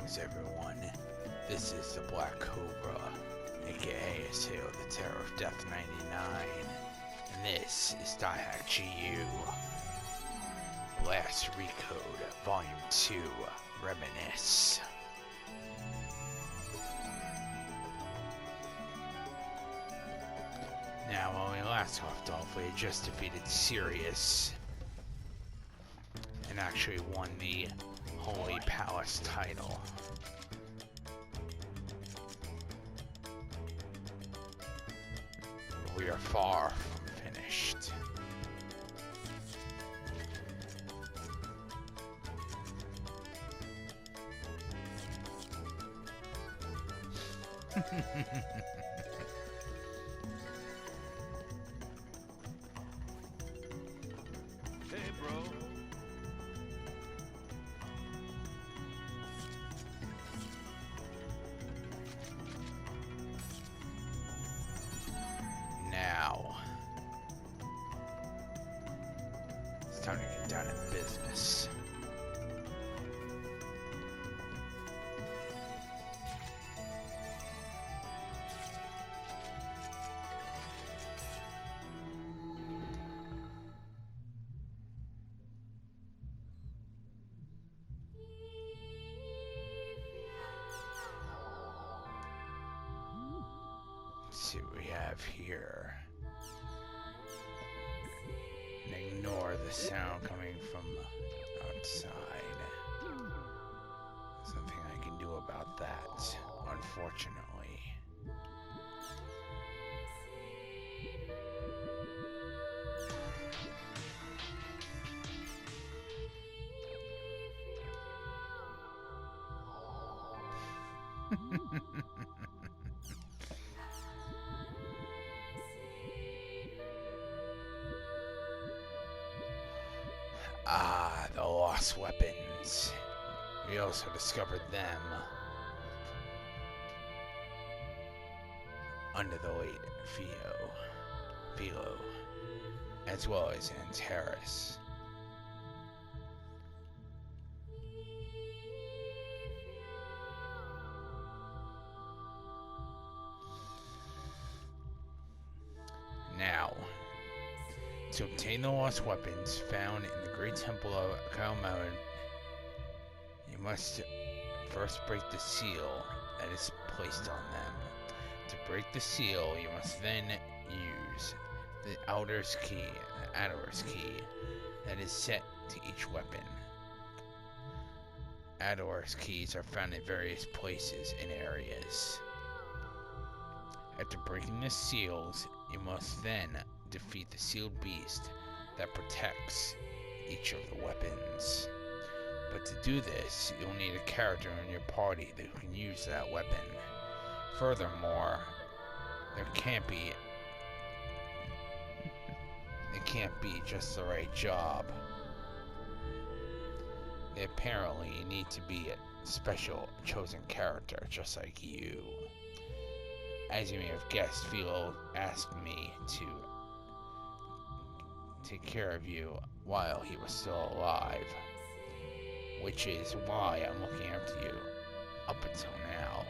Greetings everyone, this is the Black Cobra, aka Phyllo, the Terror of Death 99, and this is DieHack GU, Last Recode, Volume 2, Reminisce. Now, when we last left off, we had just defeated Sirius, and actually won the Holy Palace title. We are far from finished. Hey, bro. Now, it's time to get down to business. Let's see what we have here. And ignore the sound coming from outside. There's nothing I can do about that, unfortunately. Ah, the lost weapons. We also discovered them under the late Phyllo, as well as Antares. Now, to obtain the lost weapons found in the Great Temple of Kalmarin, you must first break the seal that is placed on them. To break the seal, you must then use the Ador's key that is set to each weapon. Ador's keys are found in various places and areas. After breaking the seals, you must then defeat the sealed beast that protects each of the weapons. But to do this, you'll need a character in your party that can use that weapon. Furthermore, it can't be just the right job. They apparently need to be a special chosen character, just like you. As you may have guessed, Phyllo asked me to take care of you while he was still alive, which is why I'm looking after you up until now.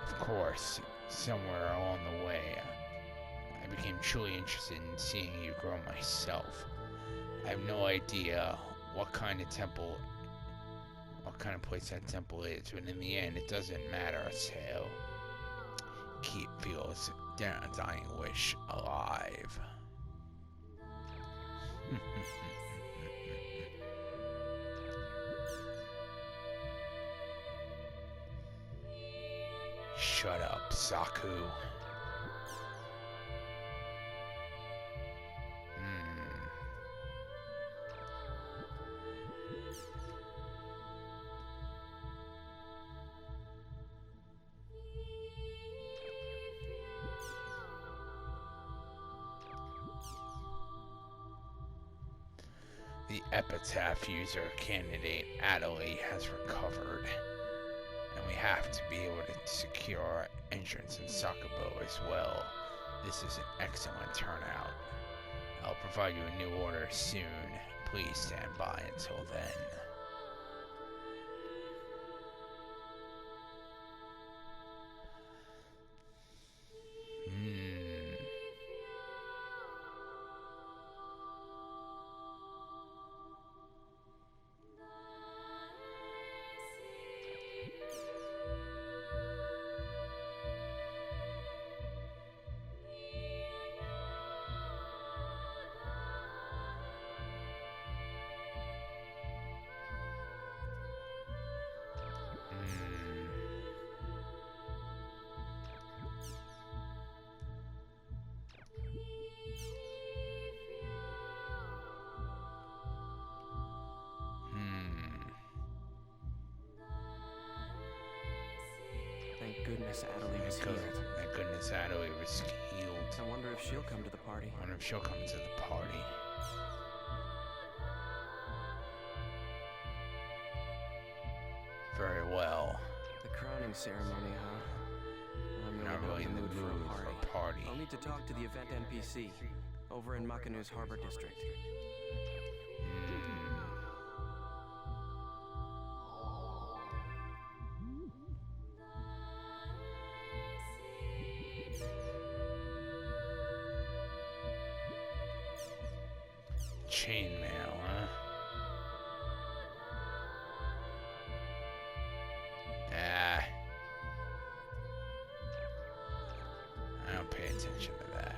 Of course, somewhere along the way, I became truly interested in seeing you grow myself. I have no idea what kind of place that temple is, but in the end, it doesn't matter, so keep Phyllo's dying wish alive. Shut up, Saku. The epitaph user candidate Adley has recovered, and we have to be able to secure our entrance in Sakubo as well. This is an excellent turnout. I'll provide you a new order soon. Please stand by until then. Thank goodness Adelie was here. Thank goodness Adelie was healed. I wonder if she'll come to the party. I wonder if she'll come to the party. Very well. The crowning ceremony, huh? I'm Not really in the mood for a party. I'll need to talk to the event NPC over in Makanu's Harbor District. Chainmail, huh? I don't pay attention to that.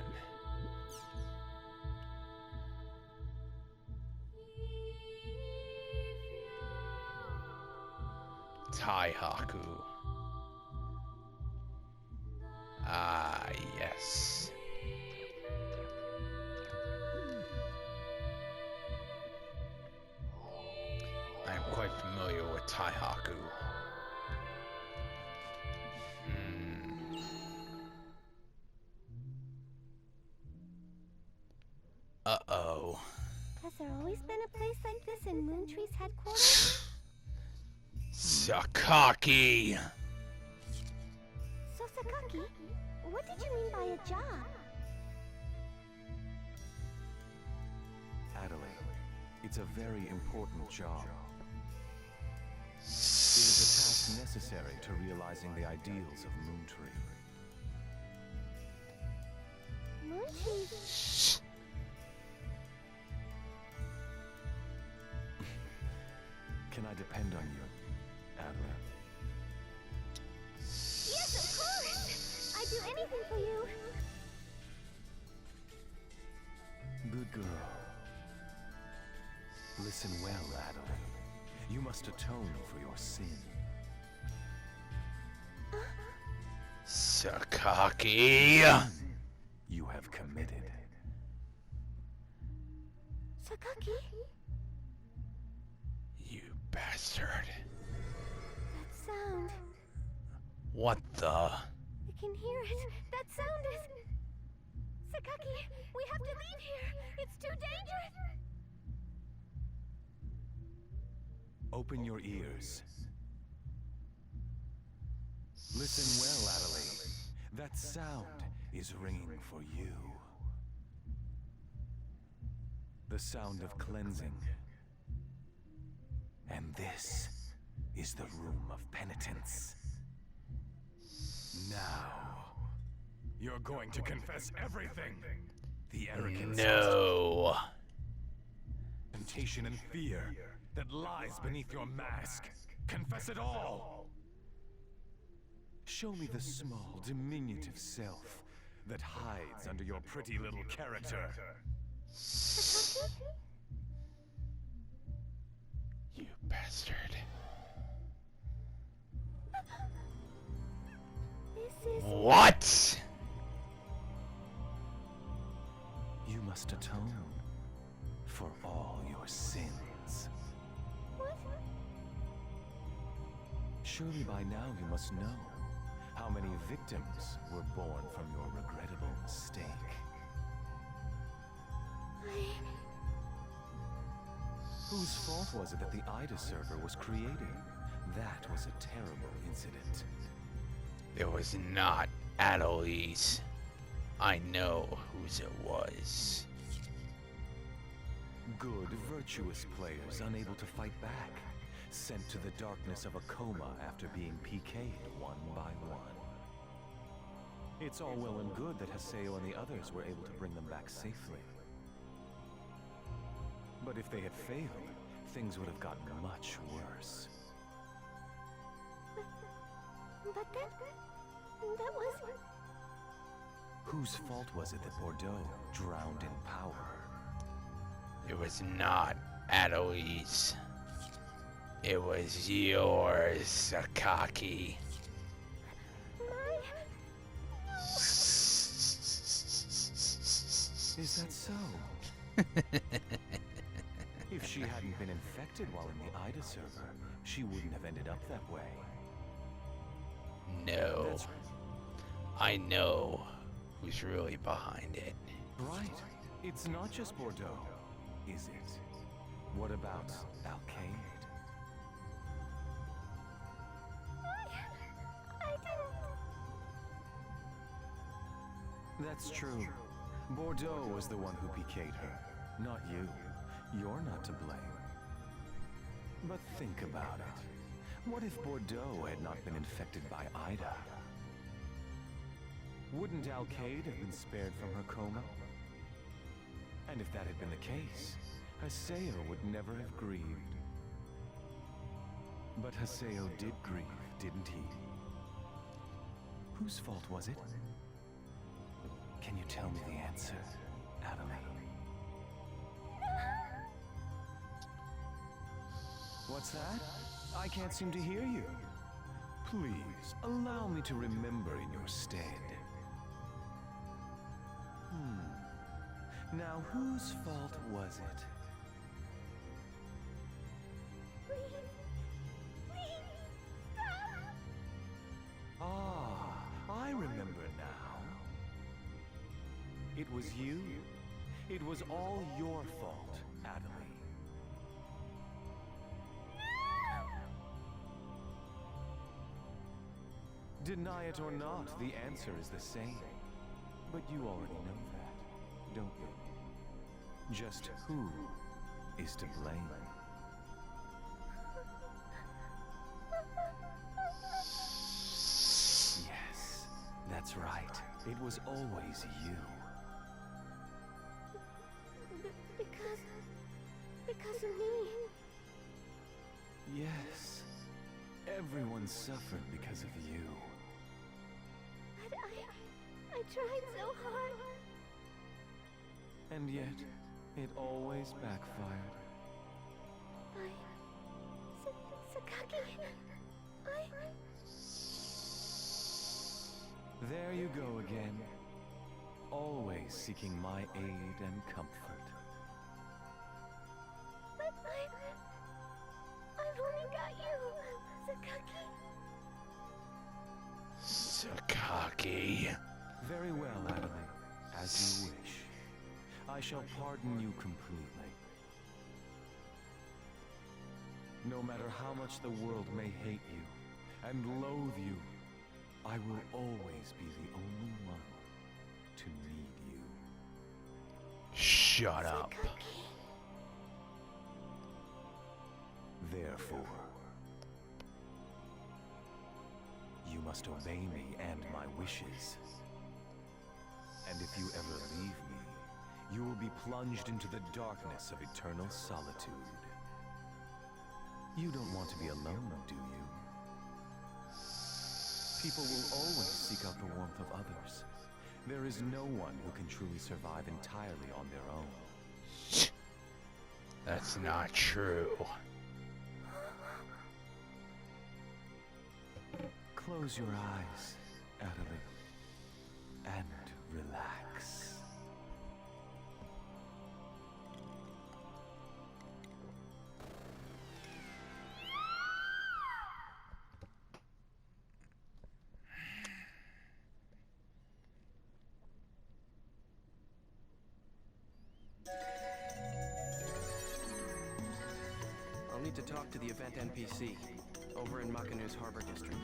Taihaku. Ah, yes. I am quite familiar with Taihaku. Uh-oh. Has there always been a place like this in Moontree's headquarters? Sakaki! So, Sakaki, what did you mean by a job? Adelie, it's a very important job. It is a task necessary to realizing the ideals of Moontree. Moontree? Can I depend on you, Adelie? Yes, of course! I'd do anything for you. Good girl. Listen well, Adelie. You must atone for your sin. Sakaki! You have committed. Sakaki? You bastard. That sound. What the? I can hear it. That sound is... Sakaki, we have to leave here. It's too dangerous. Open your ears. Listen well, Adelie. That sound is ringing for you. The sound of cleansing. And this is the room of penitence. Now, you're going to confess everything. The arrogance, No. temptation, and fear that lies beneath your mask. Confess it all. Show me the small, diminutive self that hides under your pretty little character. Sakaki? You bastard. This is... What? You must atone for all your sins. What? Surely by now you must know how many victims were born from your regrettable mistake. Whose fault was it that the Ida server was created? That was a terrible incident. It was not Adelie's. I know whose it was. Good, virtuous players unable to fight back, sent to the darkness of a coma after being PK'd one by one. It's all well and good that Haseo and the others were able to bring them back safely. But if they had failed, things would have gotten much worse. But that was... Whose fault was it that Bordeaux drowned in power? It was not Adoe's. It was yours, Sakaki. Is that so? If she hadn't been infected while in the Ida server, she wouldn't have ended up that way. No. I know who's really behind it. Right. It's not just Bordeaux, is it? What about Alcade? I didn't... That's true. Bordeaux was the one who PK'd her, not you. You're not to blame. But think about it. What if Bordeaux had not been infected by Ida? Wouldn't Alcade have been spared from her coma? And if that had been the case, Haseo would never have grieved. But Haseo did grieve, didn't he? Whose fault was it? Can you tell me the answer, Adelie? What's that? I can't seem to hear you. Please, allow me to remember in your stead. Now, whose fault was it? Please, stop! Ah, I remember now. It was you. It was all your fault, Adelie. Deny it or not, the answer is the same. But you already know that, don't you? Just who is to blame? Yes, that's right. It was always you. Because of me. Yes. Everyone suffered because of you. But I tried so hard. And yet, it always backfired. Sakaki, There you go again. Always seeking my aid and comfort. But I've only got you, Sakaki. Sakaki. Very well, Adelie. As you wish. I shall pardon you completely. No matter how much the world may hate you and loathe you, I will always be the only one to need you. Shut up. Therefore, you must obey me and my wishes. And if you ever leave me, you will be plunged into the darkness of eternal solitude. You don't want to be alone, do you? People will always seek out the warmth of others. There is no one who can truly survive entirely on their own. That's not true. Close your eyes, Adelie, and relax. I'll need to talk to the event NPC over in Makanu's Harbor District.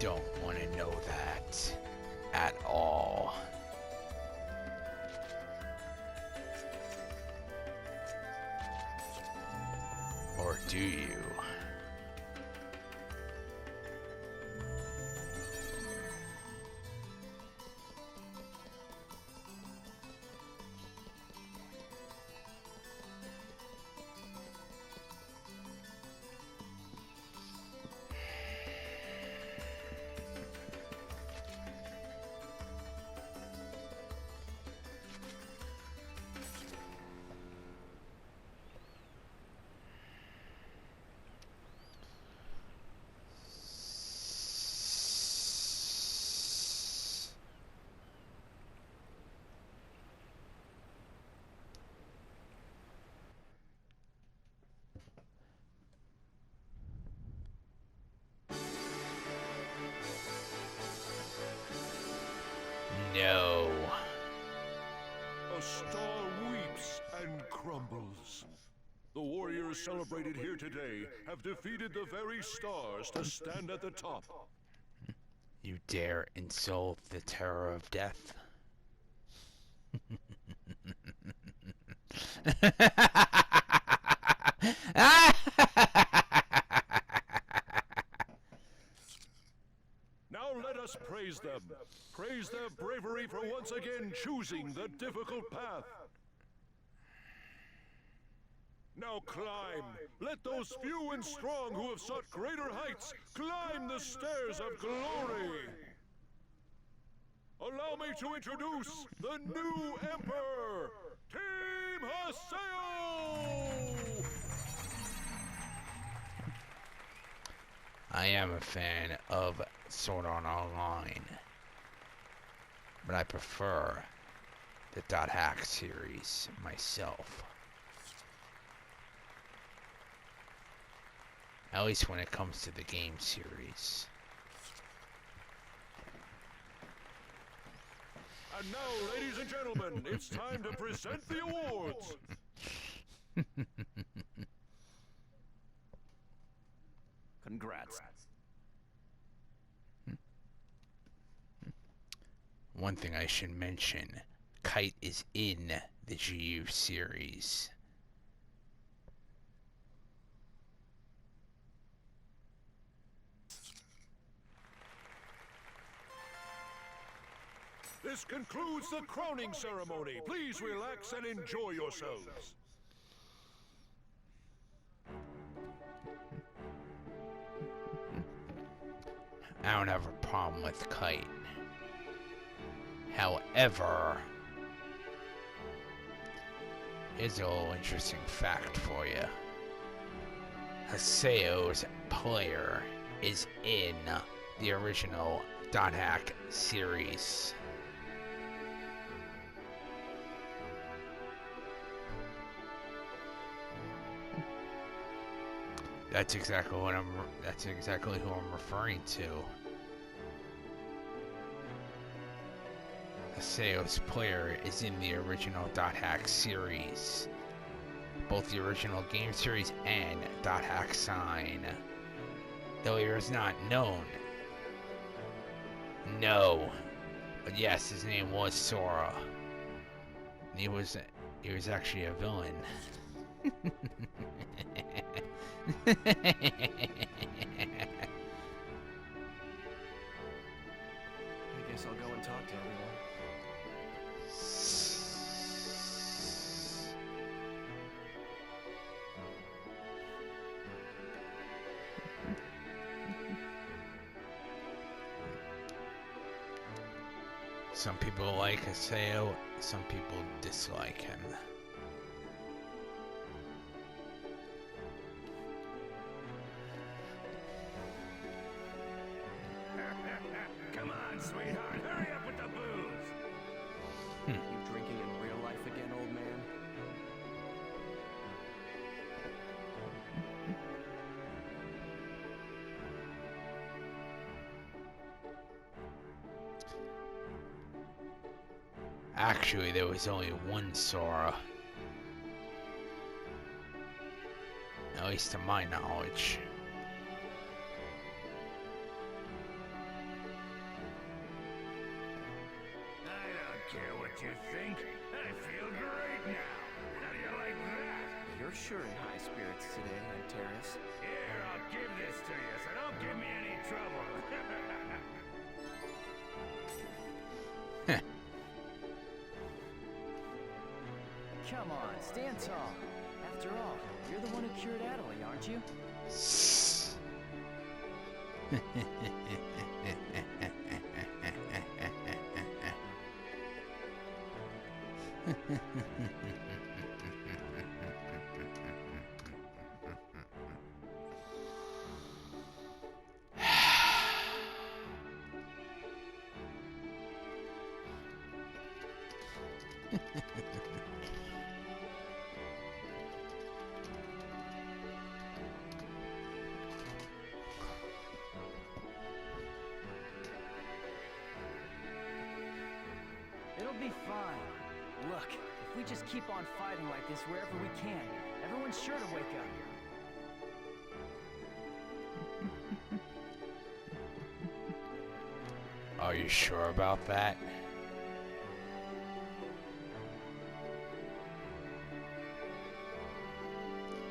don't want to know that at all. Or do you? No. A star weeps and crumbles. The warriors celebrated here today have defeated the very stars to stand at the top. You dare insult the terror of death? Now let us praise them. Praise their bravery for once again choosing the difficult path. Now climb. Let those few and strong who have sought greater heights climb the stairs of glory. Allow me to introduce the new Emperor, Team Haseo! I am a fan of Sword Art Online, but I prefer the Dot Hack series myself. At least when it comes to the game series. And now, ladies and gentlemen, it's time to present the awards. Congrats. One thing I should mention, Kite is in the GU series. This concludes the crowning ceremony. Please relax and enjoy yourselves. I don't have a problem with Kite. However, here's a little interesting fact for you. Haseo's player is in the original Dot Hack series. That's exactly who I'm referring to. Haseo's player is in the original Dot Hack series. Both the original game series and Dot Hack sign. Though he was not known. No. But yes, his name was Sora. And he was actually a villain. I guess I'll go and talk to everyone. Some people like Haseo, some people dislike him. Come on, sweetheart, hurry up with the booze. You drinking in real life again, old man? Actually, there was only one Sora. At least to my knowledge. you think? I feel great now. How do you like that? You're sure in high spirits today, Antares. Here, I'll give this to you, so don't give me any trouble. Come on, stand tall. After all, you're the one who cured Adelie, aren't you? It'll be fine. Look, if we just keep on fighting like this wherever we can, everyone's sure to wake up. Are you sure about that?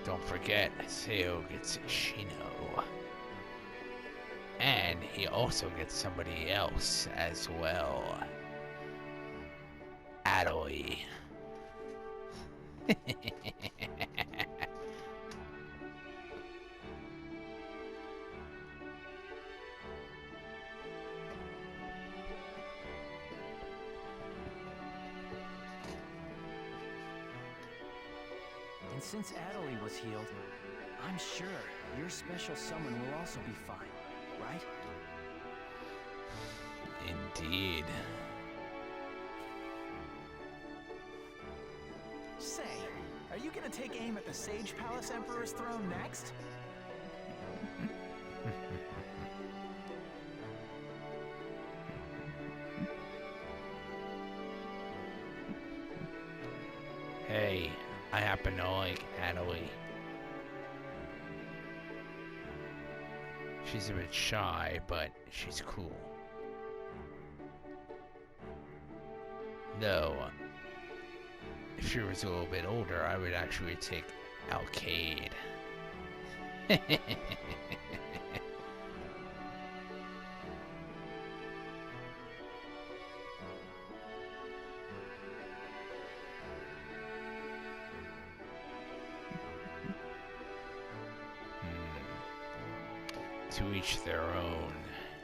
Don't forget, Seo gets Shino. And he also gets somebody else as well. Adelie. And since Adelie was healed, I'm sure your special summon will also be fine, right? Indeed. Say, are you gonna take aim at the Sage Palace Emperor's throne next? Hey, I happen to like Adelie. She's a bit shy, but she's cool. Though, if she was a little bit older, I would actually take Alcade. To each their own.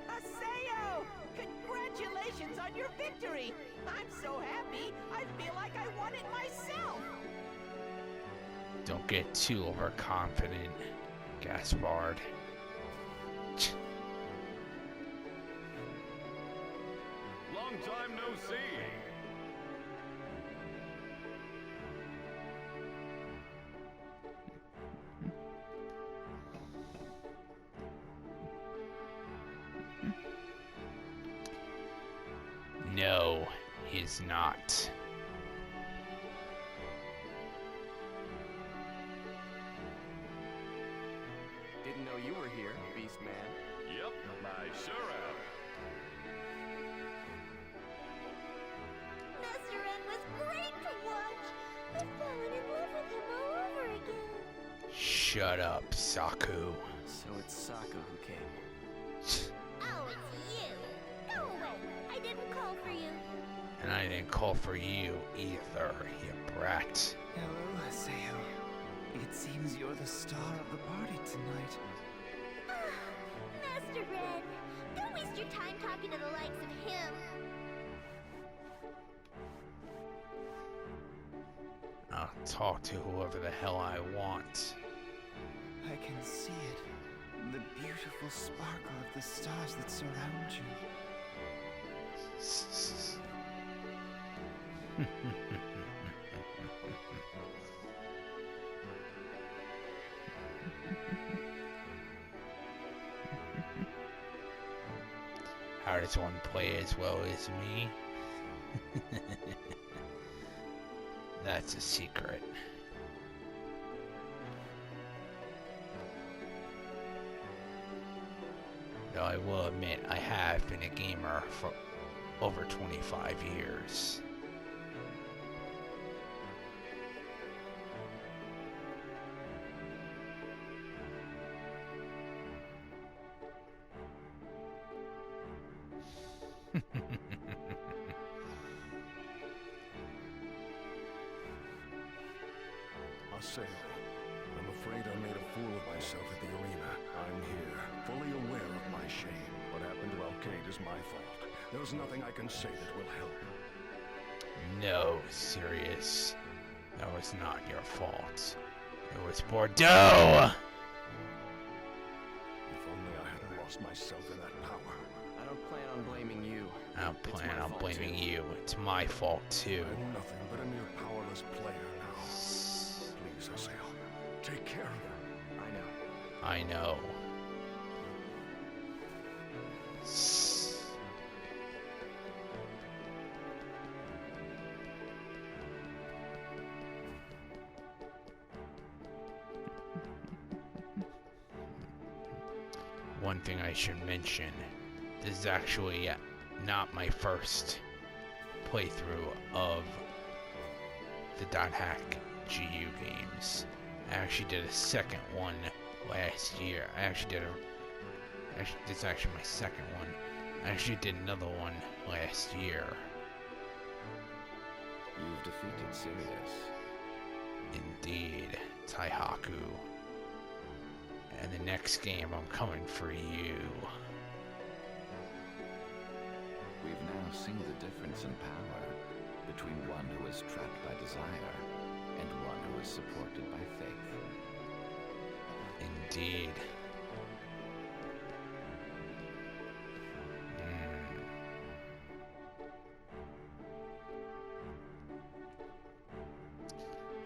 Aseo! Congratulations on your victory! I'm so happy, I feel like I won it myself! Don't get too overconfident, Gaspard. Long time no see. No, he's not. Didn't know you were here, Beast Man. Yep, I sure am. Master Ren was great to watch. I've fallen in love with him all over again. Shut up, Saku. So it's Sokka who came. Oh, it's you. Go away. I didn't call for you. And I didn't call for you either, you brat. Hello, Aseo. It seems you're the star of the party tonight. Master Ren, don't waste your time talking to the likes of him. I'll talk to whoever the hell I want. I can see it. The beautiful sparkle of the stars that surround you. How does one play as well as me? That's a secret. Though I will admit, I have been a gamer for over 25 years. Aseo, I'm afraid I made a fool of myself at the arena. I'm here, fully aware of my shame. What happened to Recode is my fault. There's nothing I can say that will help. No, Sirius. That was not your fault. It was Bordeaux! If only I hadn't lost myself in that power. I don't plan on blaming you. I don't It's plan my on fault blaming too. you. It's my fault too. I'm nothing but a mere powerless player now. Please, Aseo, take care of her. I know. I know. One thing I should mention, this is actually not my first playthrough of the .hack GU games. I actually did a second one last year. This is actually my second one. I actually did another one last year. You've defeated Sirius. Indeed, Taihaku. And the next game, I'm coming for you. We've now seen the difference in power between one who is trapped by desire and one who is supported by faith. Indeed.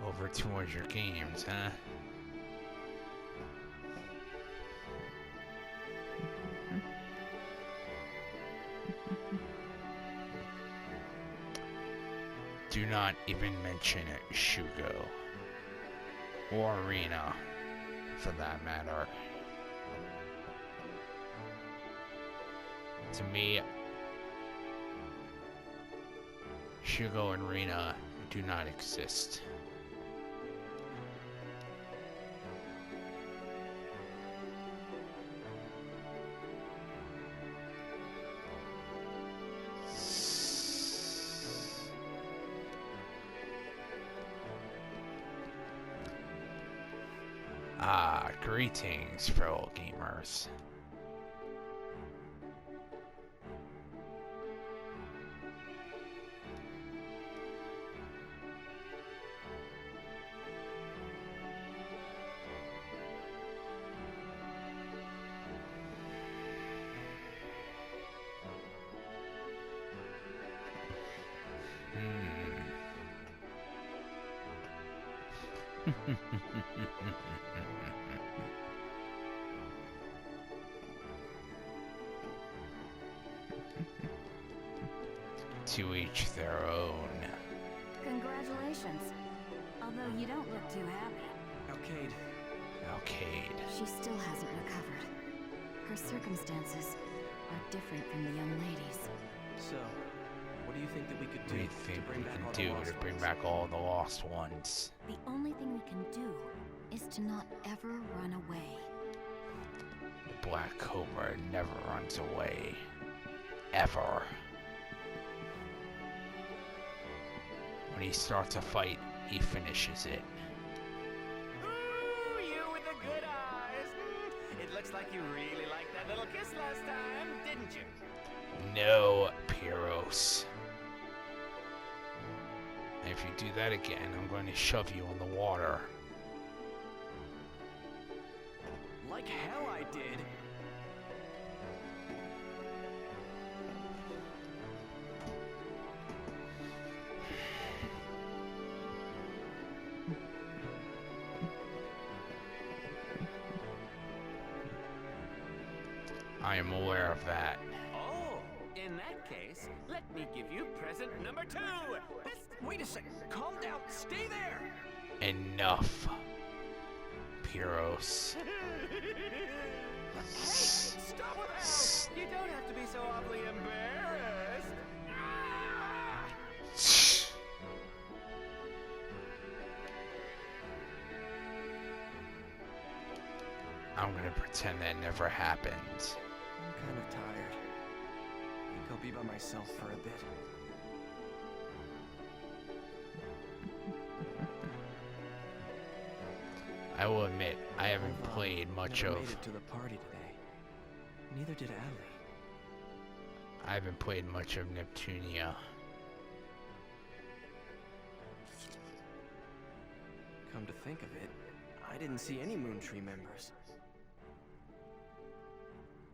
Over 200 games, huh? Do not even mention Shugo. Or Arena, for that matter. To me, Shugo and Rina do not exist. Greetings, fellow gamers. To each their own. Congratulations. Although you don't look too happy. Recode. Recode. She still hasn't recovered. Her circumstances are different from the young ladies. So, what do you think that we could What do do you think to bring we back can all the do lost to bring ones? back all the lost ones? The only thing we can do is to not ever run away. The Black Cobra never runs away. Ever. When he starts a fight, he finishes it. Ooh, you with the good eyes. It looks like you really liked that little kiss last time, didn't you? No, Pyros. And if you do that again, I'm going to shove you in the water. Like hell I did. I am aware of that. Oh, in that case, let me give you present number 2. Wait a second. Calm down. Stay there. Enough, Pyros. Stop with that! You don't have to be so awfully embarrassed. I'm gonna pretend that never happened. I'm kind of tired. You I'll be by myself for a bit. I will admit, I haven't played much never of. made it to the party today. Neither did Adley. I haven't played much of Neptunia. Come to think of it, I didn't see any Moontree members.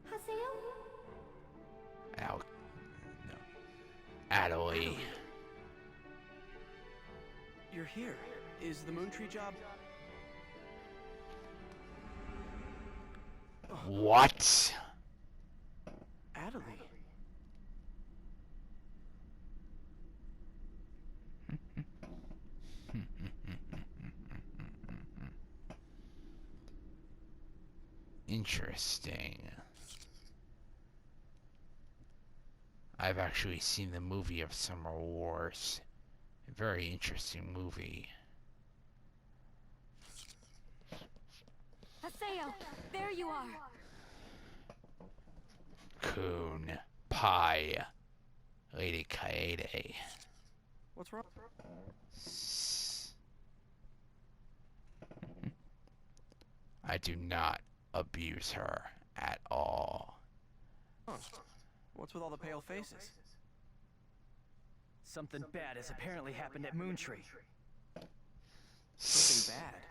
Haseo? No. Adelie. You're here. Is the Moontree job? What? Adelie. Interesting. I've actually seen the movie of Summer Wars. A very interesting movie. Haseo, there you are. Coon. Pie. Lady Kaede. What's wrong? I do not abuse her at all. Huh. What's with all the pale faces? Something bad has apparently happened at Moontree. Something bad.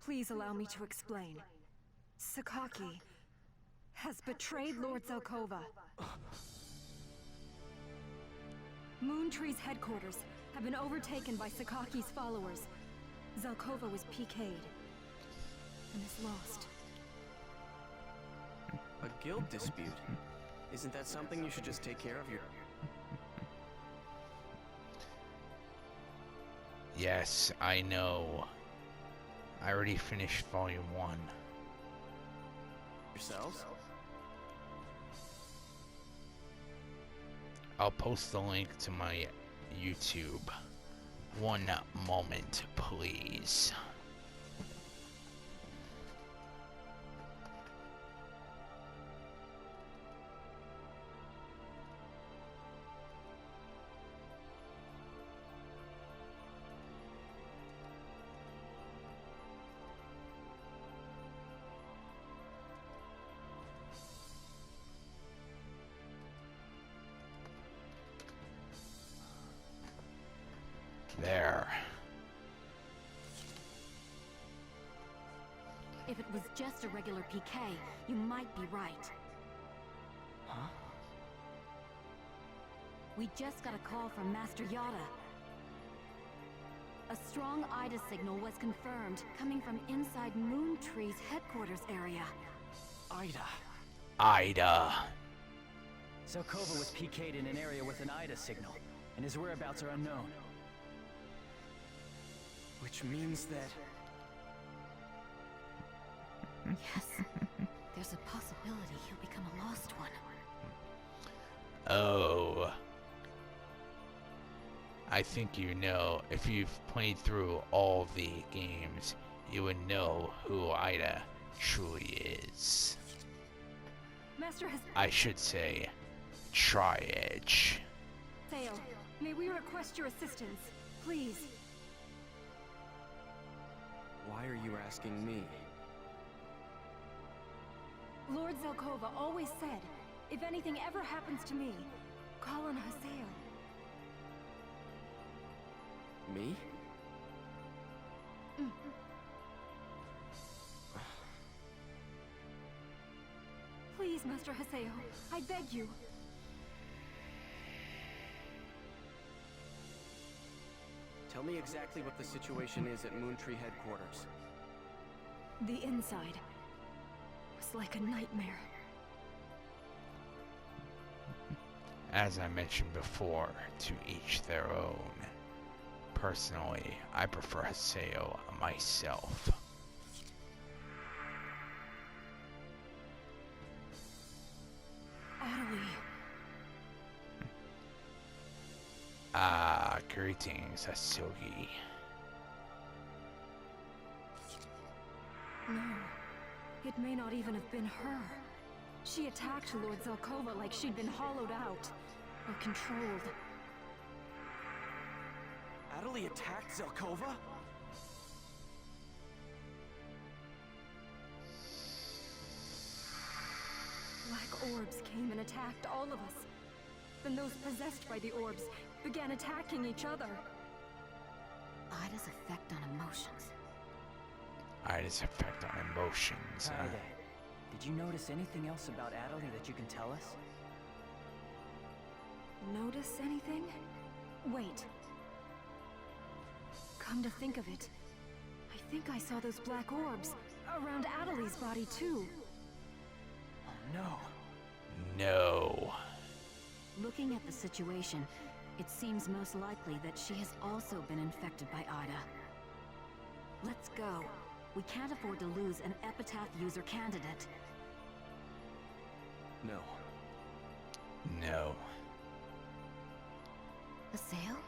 Please allow me to explain. Sakaki has betrayed Lord Zelkova. Moontree's headquarters have been overtaken by Sakaki's followers. Zelkova was PK'd and is lost. A guild dispute? Isn't that something you should just take care of your... Yes, I know. I already finished Volume 1. yourselves? I'll post the link to my YouTube. One moment, please. There. If it was just a regular PK, you might be right. Huh? We just got a call from Master Yada. A strong Ida signal was confirmed, coming from inside Moontree's headquarters area. Ida. Ida. Zelkova was PK'd in an area with an Ida signal, and his whereabouts are unknown. Which means that... Yes. There's a possibility he'll become a lost one. Oh. I think you know, if you've played through all the games, you would know who Ida truly is. Master has... I should say, Tri-Edge. Theo, may we request your assistance, please? Why are you asking me? Lord Zelkova always said, if anything ever happens to me, call on Haseo. Me? Please, Master Haseo, I beg you. Tell me exactly what the situation is at Moontree headquarters. The inside was like a nightmare. As I mentioned before, to each their own. Personally, I prefer Haseo myself. Adelie. Ah, greetings, Asogi. No, it may not even have been her. She attacked Lord Zelkova like she'd been hollowed out, or controlled. Adelie attacked Zelkova? Black orbs came and attacked all of us. Then those possessed by the orbs began attacking each other. Ida's effect on emotions. Ida's effect on emotions. Hi there. Did you notice anything else about Adelie that you can tell us? Notice anything? Wait. Come to think of it, I think I saw those black orbs around Adelie's body too. Oh no. No. Looking at the situation, it seems most likely that she has also been infected by Ida. Let's go. We can't afford to lose an Epitaph user candidate. No. No. A sale?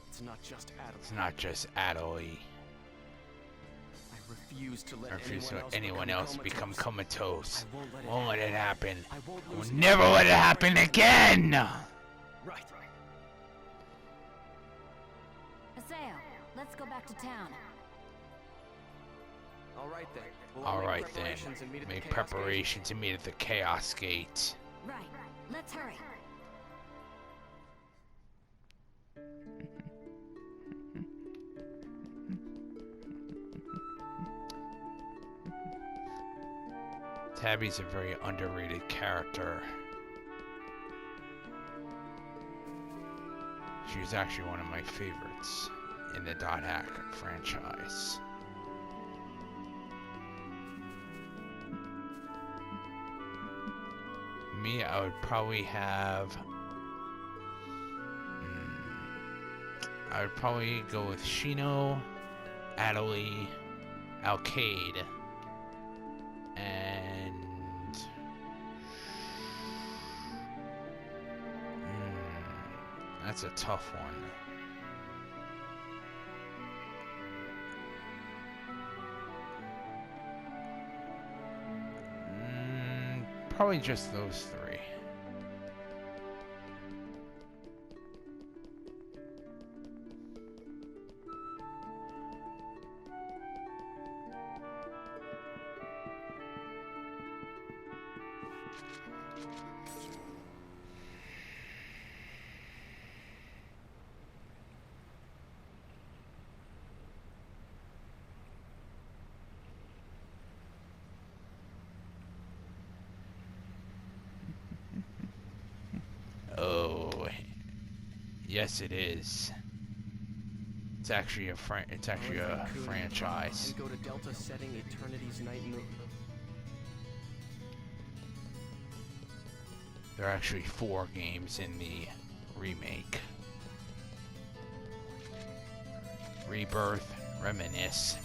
It's not just Adelie. It's not just Adelie. I refuse to let I refuse to let anyone else become comatose. I Won't let it happen. I won't I will lose never let it happen again! Right. A sale. Let's go back to town. All right then. We'll Alright make then. preparations and meet at the Make Chaos Gate. preparations to meet at the Chaos Gate. Right. Let's hurry. Tabby's a very underrated character. She was actually one of my favorites in the Dot Hack franchise. Me, I would probably have... I would probably go with Shino, Adelie, Alcade, and... that's a tough one. Probably just those three. Oh, yes, it is. It's actually a franchise. And go to Delta setting Eternity's Night Moon. There are actually 4 games in the remake. Rebirth, Reminisce,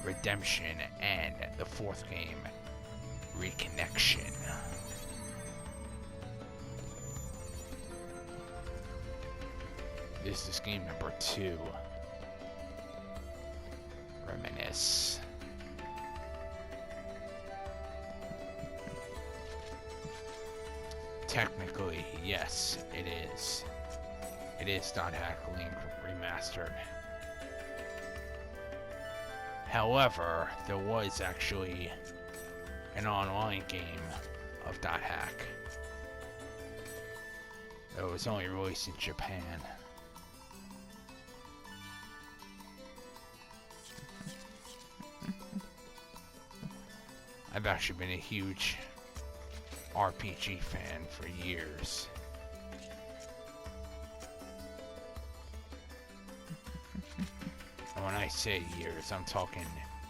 Redemption, and the 4th game, Reconnection. This is game number 2. Reminisce. Technically, yes, it is. It is Dot Hack Link Remastered. However, there was actually an online game of Dot Hack that was only released in Japan. I've actually been a huge RPG fan for years. And when I say years, I'm talking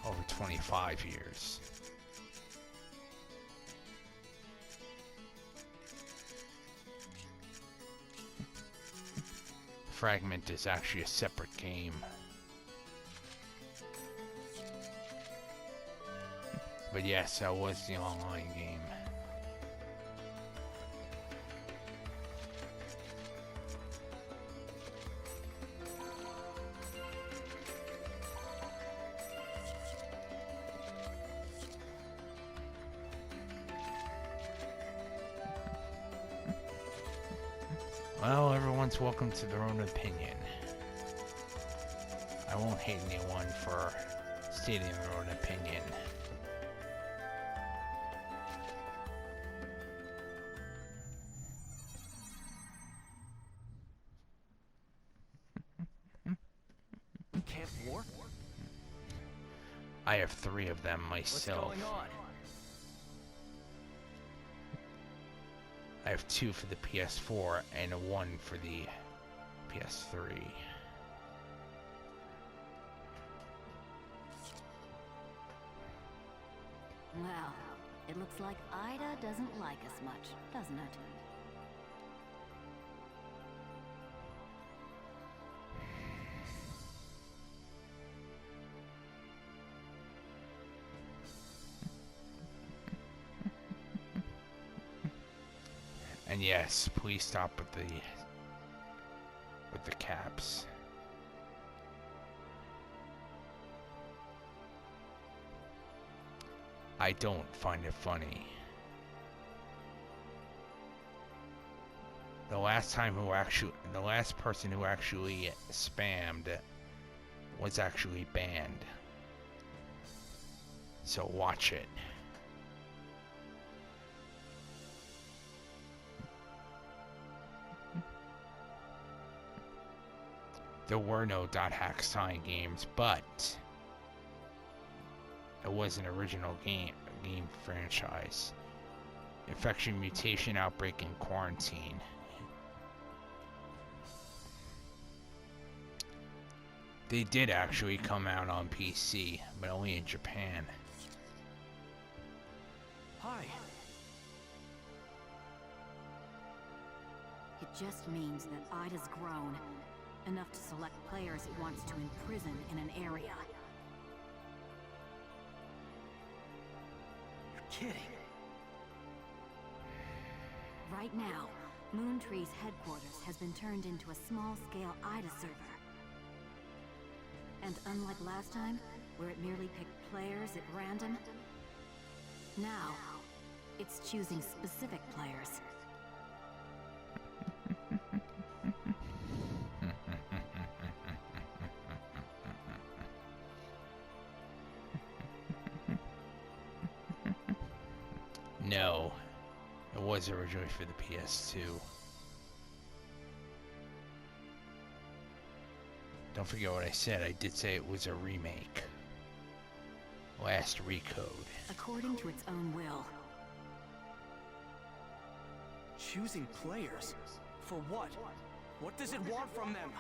over 25 years. Fragment is actually a separate game. But yes, that was the online game. Well, everyone's welcome to their own opinion. I won't hate anyone for stating their own opinion. Camp War? I have 3 of them myself. What's going on? I have 2 for the PS4 and 1 for the PS3. Well, it looks like Ida doesn't like us much, doesn't it? And yes, please stop with the caps. I don't find it funny. The last person who actually spammed was actually banned. So watch it. There were no .hack sign games, but it was an original game franchise. Infection, mutation, outbreak, and quarantine. They did actually come out on PC, but only in Japan. Hi. It just means that Ida's grown enough to select players it wants to imprison in an area. You're kidding. Right now, Moontree's headquarters has been turned into a small-scale Ida server. And unlike last time, where it merely picked players at random, now it's choosing specific players. No, it was originally for the PS2. Don't forget what I said. I did say it was a remake. Last Recode. According to its own will. Choosing players? For what? What does it want from them?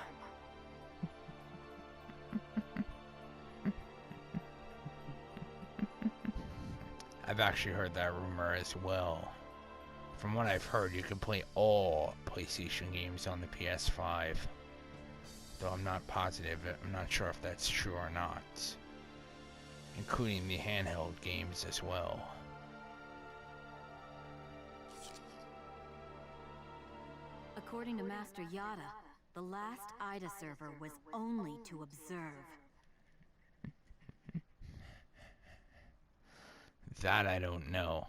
I've actually heard that rumor as well. From what I've heard, you can play all PlayStation games on the PS5. Though I'm not positive, I'm not sure if that's true or not. Including the handheld games as well. According to Master Yada, the last Ida server was only to observe. That I don't know.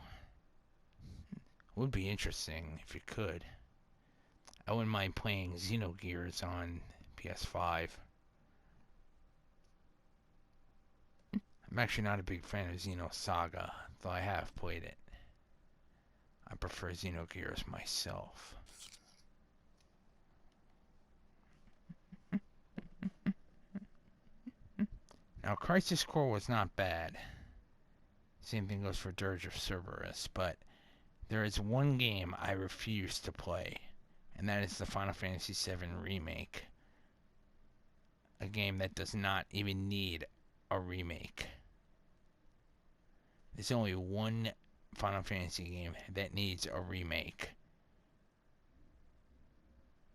Would be interesting if you could. I wouldn't mind playing Xenogears on PS5. I'm actually not a big fan of Xenosaga, though I have played it. I prefer Xenogears myself. Now, Crisis Core was not bad. Same thing goes for Dirge of Cerberus, but there is one game I refuse to play, and that is the Final Fantasy VII Remake. A game that does not even need a remake. There's only one Final Fantasy game that needs a remake,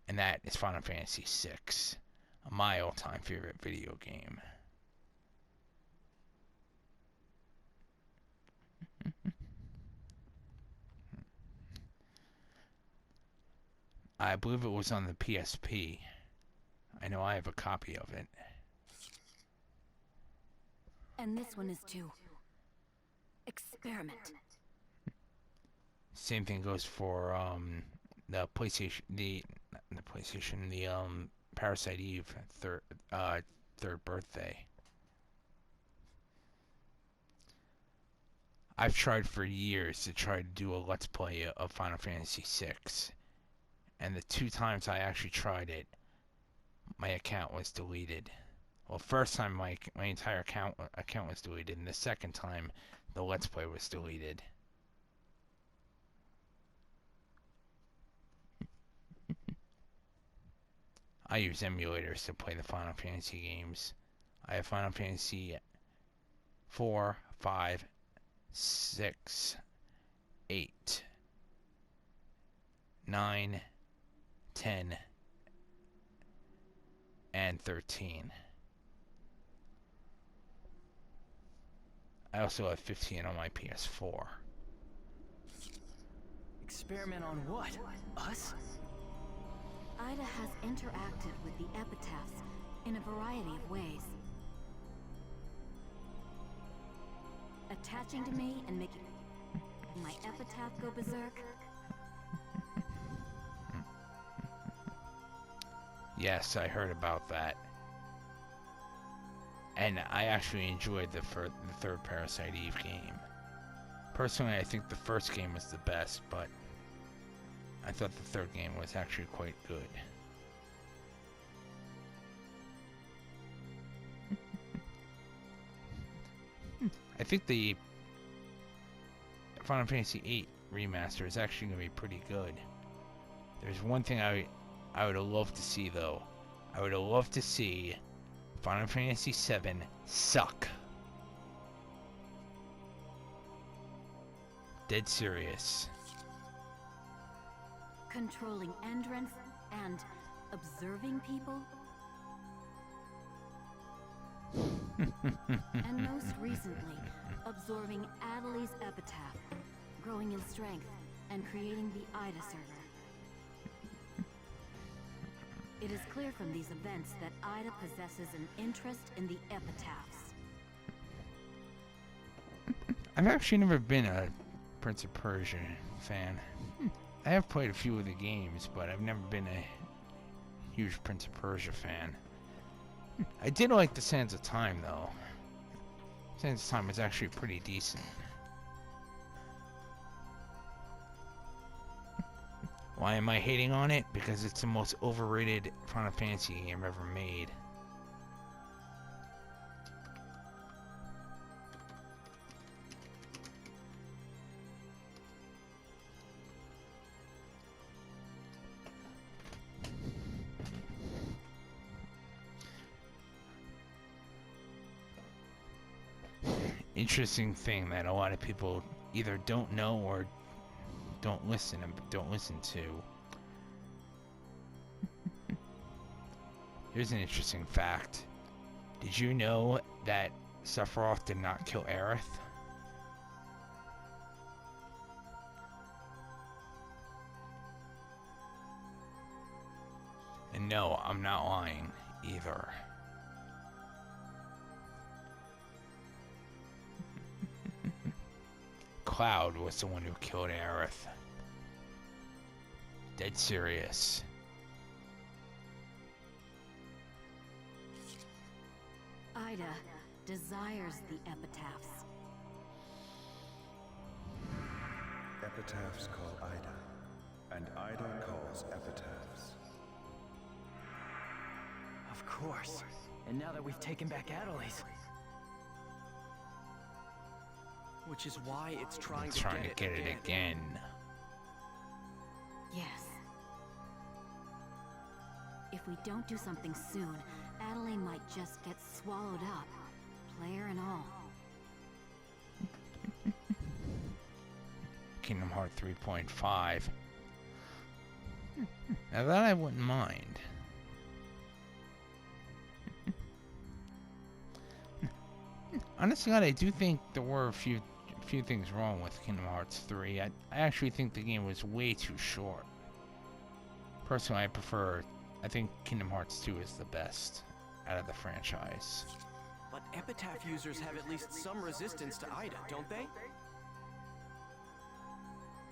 and that is Final Fantasy VI, my all-time favorite video game. I believe it was on the PSP. I know I have a copy of it. And this one is to experiment. Same thing goes for the PlayStation, the the PlayStation, the Parasite Eve third birthday. I've tried for years to try to do a Let's Play of Final Fantasy VI, and the 2 times I actually tried it, my account was deleted. Well, first time my entire account was deleted, and the second time the Let's Play was deleted. I use emulators to play the Final Fantasy games. I have Final Fantasy 4, 5, 6, 8, 9, 10, and 13. I also have 15 on my PS4. Experiment on what? Us? Ida has interacted with the epitaphs in a variety of ways. Attaching to me and making my epitaph go berserk. Yes, I heard about that. And I actually enjoyed the third Parasite Eve game. Personally, I think the first game was the best, but I thought the third game was actually quite good. I think the Final Fantasy VIII remaster is actually going to be pretty good. There's one thing I would have loved to see, though. I would have loved to see Final Fantasy VII suck. Dead serious. Controlling entrance and observing people. And most recently, absorbing Adeli's epitaph, growing in strength, and creating the Ida server. It is clear from these events that Ida possesses an interest in the epitaphs. I've actually never been a Prince of Persia fan. I have played a few of the games, but I've never been a huge Prince of Persia fan. I did like the Sands of Time, though. Sands of Time was actually pretty decent. Why am I hating on it? Because it's the most overrated Final Fantasy game ever made. Interesting thing that a lot of people either don't know or don't listen to. Here's an interesting fact. Did you know that Sephiroth did not kill Aerith? And no, I'm not lying either. Cloud was the one who killed Aerith. Dead serious. Ida desires the epitaphs. Epitaphs call Ida, and Ida calls epitaphs. Of course. And now that we've taken back Adeli's. Which is why it's trying to get it again. Yes. If we don't do something soon, Adeli might just get swallowed up, player and all. Kingdom Hearts 3.5. Now that I wouldn't mind. Honestly, I do think there were a few things wrong with Kingdom Hearts 3. I actually think the game was way too short. Personally, I think Kingdom Hearts 2 is the best out of the franchise. But epitaph users have at least some resistance to Ida, don't they?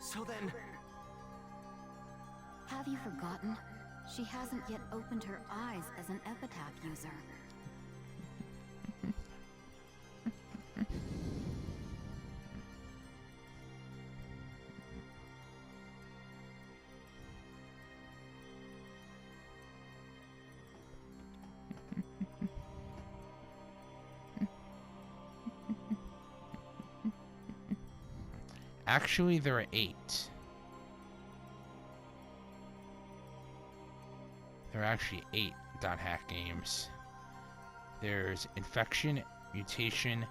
So then... Have you forgotten? She hasn't yet opened her eyes as an epitaph user. Actually, there are 8. There are actually 8 dot hack games. There's Infection, Mutation,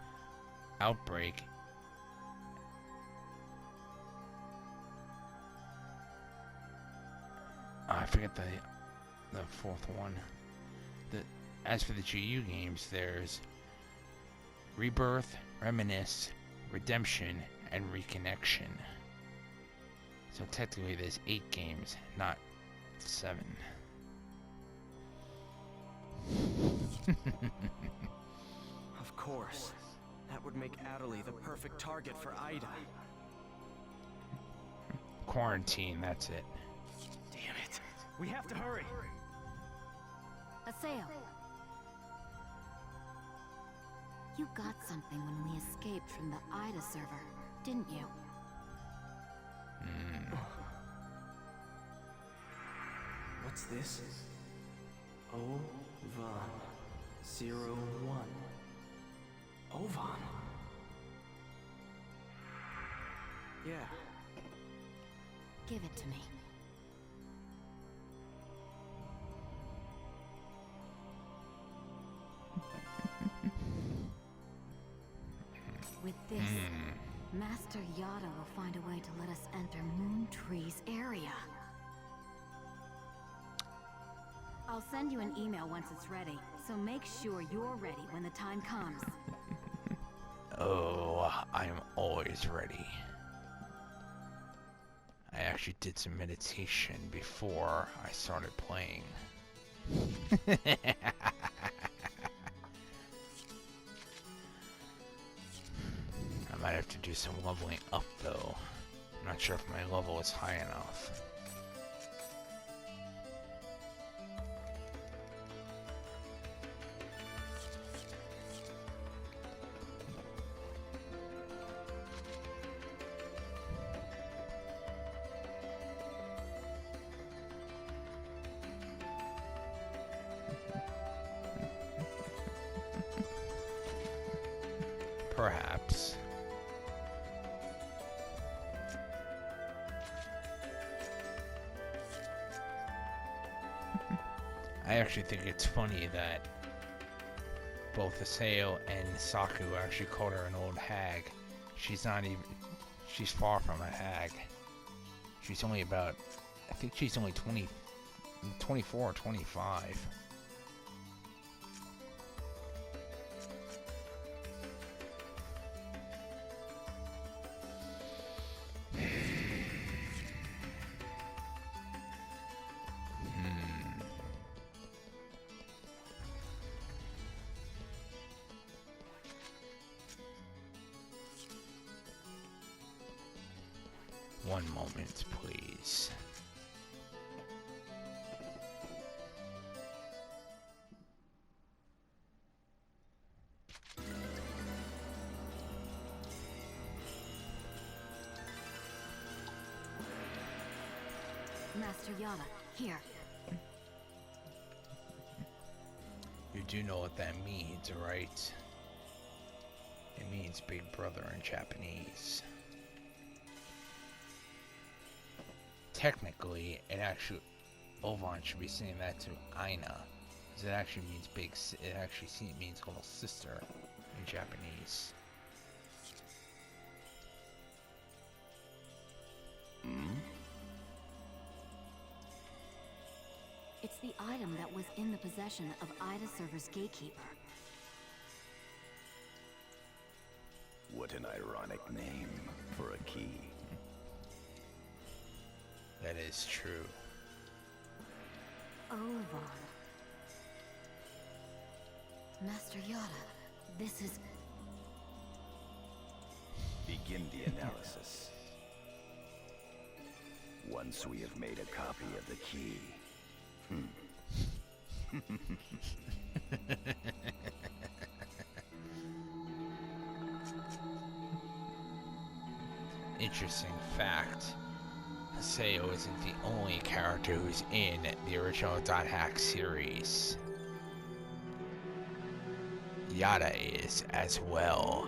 Outbreak, I forget the 4th one. As for the GU games, there's Rebirth, Reminisce, Redemption, and Reconnection. So technically there's 8 games, not 7. Of course. That would make Adelie the perfect target for Ida. Quarantine, that's it. Damn it. We have to hurry. Assail. You got something when we escaped from the Ida server, didn't you? What's this? Ovan 01. Ovan? Yeah. Give it to me. With this, Master Yada will find a way to let us enter Moontree's area. I'll send you an email once it's ready, so make sure you're ready when the time comes. Oh, I'm always ready. I actually did some meditation before I started playing. I might have to do some leveling up though. I'm not sure if my level is high enough. Perhaps. I actually think it's funny that both Aseo and Saku actually called her an old hag. She's not even... She's far from a hag. She's only about... I think she's only 24 or 25. One moment, please. Master Yada, here. You do know what that means, right? It means big brother in Japanese. Technically, it actually, Ovan should be saying that to Aina, because it actually means it actually means little sister in Japanese. It's the item that was in the possession of Ida Server's gatekeeper. What an ironic name for a key. That is true. Ovan. Master Yada, this is... Begin the analysis. Once we have made a copy of the key, Interesting fact, Sayo isn't the only character who's in the original Dot Hack series. Yada is as well.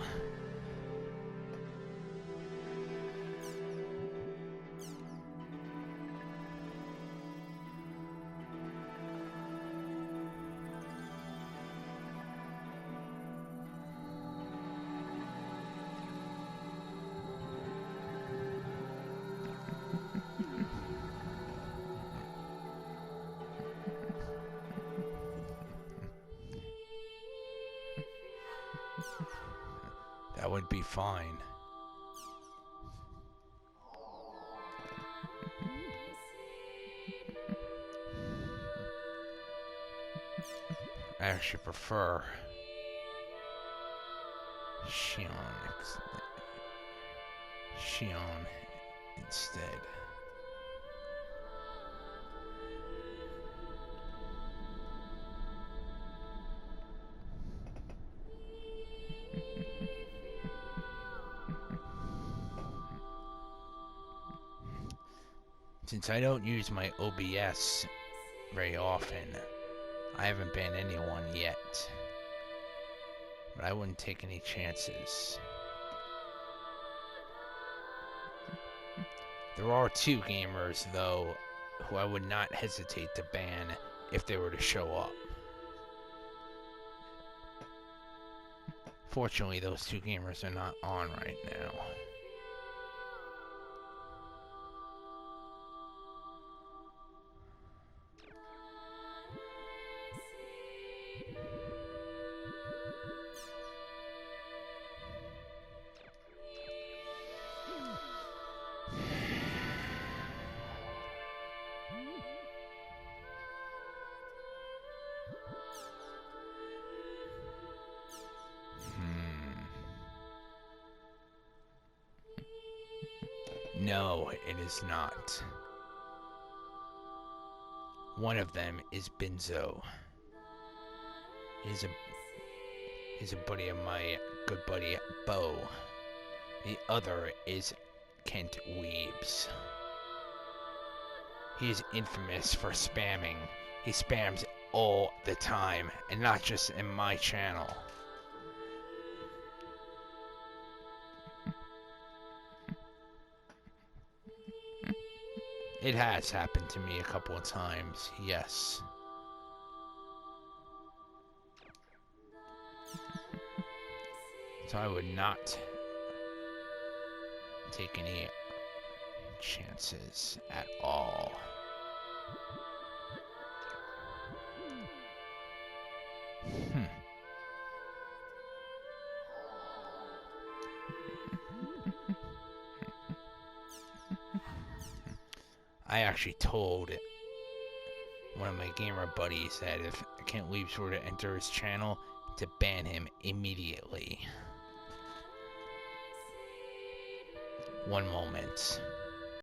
That would be fine. I actually prefer Shion instead. Since I don't use my OBS very often, I haven't banned anyone yet. But I wouldn't take any chances. There are 2 gamers, though, who I would not hesitate to ban if they were to show up. Fortunately, those 2 gamers are not on right now. No, it is not. One of them is Benzo. He's a buddy of my good buddy Bo. The other is Kent Weebs. He is infamous for spamming. He spams all the time, and not just in my channel. It has happened to me a couple of times, yes. So I would not take any chances at all. I actually told one of my gamer buddies that if Kent Weebs were to enter his channel, to ban him immediately. One moment.